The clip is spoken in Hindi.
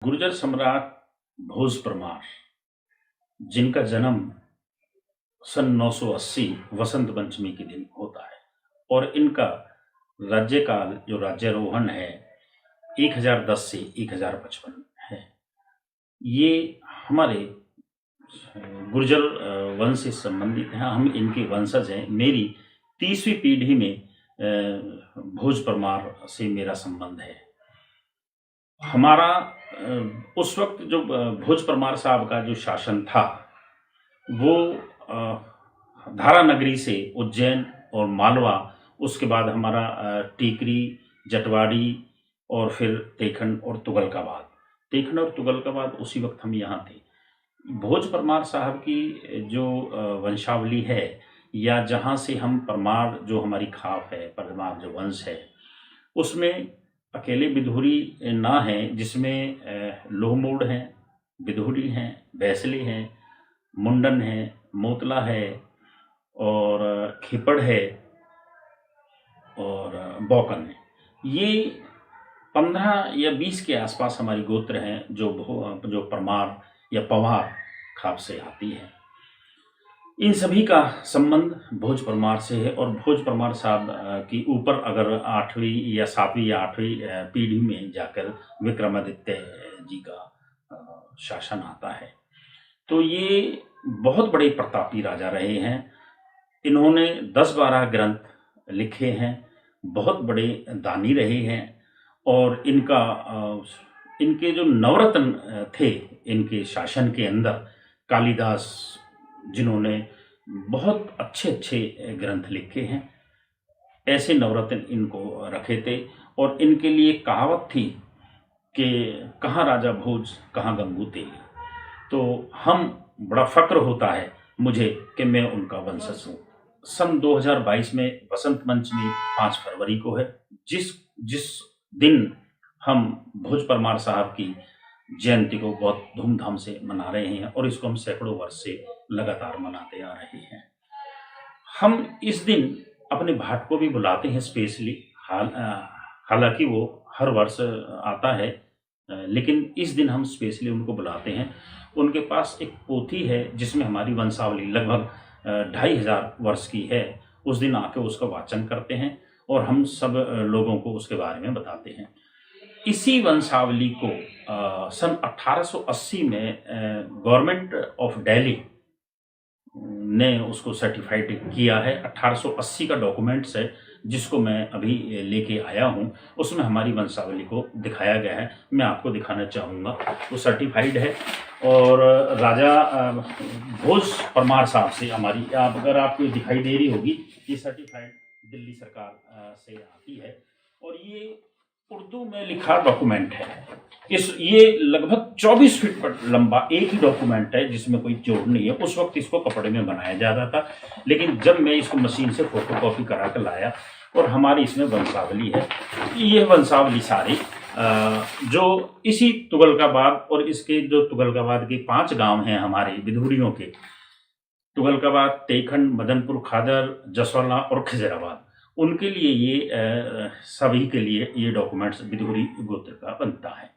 गुर्जर सम्राट भोज परमार, जिनका जन्म सन 980 वसंत पंचमी के दिन होता है और इनका राज्यकाल जो राज्यारोहण है 1010 से 1055 है। ये हमारे गुर्जर वंश से संबंधित हैं। हम इनके वंशज हैं। मेरी 30वीं पीढ़ी में भोज परमार से मेरा संबंध है। हमारा उस वक्त जो भोज परमार साहब का जो शासन था वो धारा नगरी से उज्जैन और मालवा, उसके बाद हमारा टीकरी, जटवाड़ी और फिर तेखन और तुगलकाबाद उसी वक्त हम यहाँ थे। भोज परमार साहब की जो वंशावली है या जहाँ से हम परमार जो हमारी खाप है, परमार जो वंश है, उसमें अकेले बिधूरी ना हैं, जिसमें लोहमोड़ हैं, बिधूरी हैं, बैसले हैं, मुंडन है, मोतला है और खिपड़ है और बौकन है। ये 15 या 20 के आसपास हमारी गोत्र हैं जो परमार या पवार खाप से आती है। इन सभी का संबंध भोज परमार से है और भोज परमार साहब की ऊपर अगर 8वीं या 7वीं या 8वीं पीढ़ी में जाकर विक्रमादित्य जी का शासन आता है, तो ये बहुत बड़े प्रतापी राजा रहे हैं। इन्होंने 10-12 ग्रंथ लिखे हैं, बहुत बड़े दानी रहे हैं और इनके जो नवरत्न थे इनके शासन के अंदर, कालिदास जिन्होंने बहुत अच्छे अच्छे ग्रंथ लिखे हैं, ऐसे नवरत्न इनको रखे थे। और इनके लिए कहावत थी कि कहाँ राजा भोज कहाँ गंगू तेली। तो हम बड़ा फक्र होता है मुझे कि मैं उनका वंशज हूँ। सन 2022 में वसंत पंचमी 5 फरवरी को है, जिस दिन हम भोज परमार साहब की जयंती को बहुत धूमधाम से मना रहे हैं और इसको हम सैकड़ों वर्ष से लगातार मनाते आ रहे हैं। हम इस दिन अपने भाट को भी बुलाते हैं स्पेशली, हालांकि वो हर वर्ष आता है, लेकिन इस दिन हम स्पेशली उनको बुलाते हैं। उनके पास एक पोथी है जिसमें हमारी वंशावली लगभग 2500 वर्ष की है। उस दिन आके उसका वाचन करते हैं और हम सब लोगों को उसके बारे में बताते हैं। इसी वंशावली को सन 1880 में गवर्नमेंट ऑफ दिल्ली ने उसको सर्टिफाइड किया है। 1880 का डॉक्यूमेंट्स है जिसको मैं अभी लेके आया हूँ। उसमें हमारी वंशावली को दिखाया गया है, मैं आपको दिखाना चाहूँगा। वो सर्टिफाइड है और राजा भोज परमार साहब से हमारी, अगर आपको दिखाई दे रही होगी, ये सर्टिफाइड दिल्ली सरकार से आती है और ये उर्दू में लिखा डॉक्यूमेंट है। ये लगभग 24 फीट पर लंबा एक ही डॉक्यूमेंट है जिसमें कोई जोड़ नहीं है। उस वक्त इसको कपड़े में बनाया जाता था, लेकिन जब मैं इसको मशीन से फोटोकॉपी करा कर लाया और हमारी इसमें वंशावली है, ये वंशावली सारी जो इसी तुगलकाबाद और इसके जो तुगलकाबाद के 5 गांव हैं हमारे बिधूरियों के, तुगलकाबाद, तेखंड, मदनपुर, खादर, जसवाला और खिजराबाद, उनके लिए ये सभी के लिए ये डॉक्यूमेंट्स बिधूरी गोत्र का बनता है।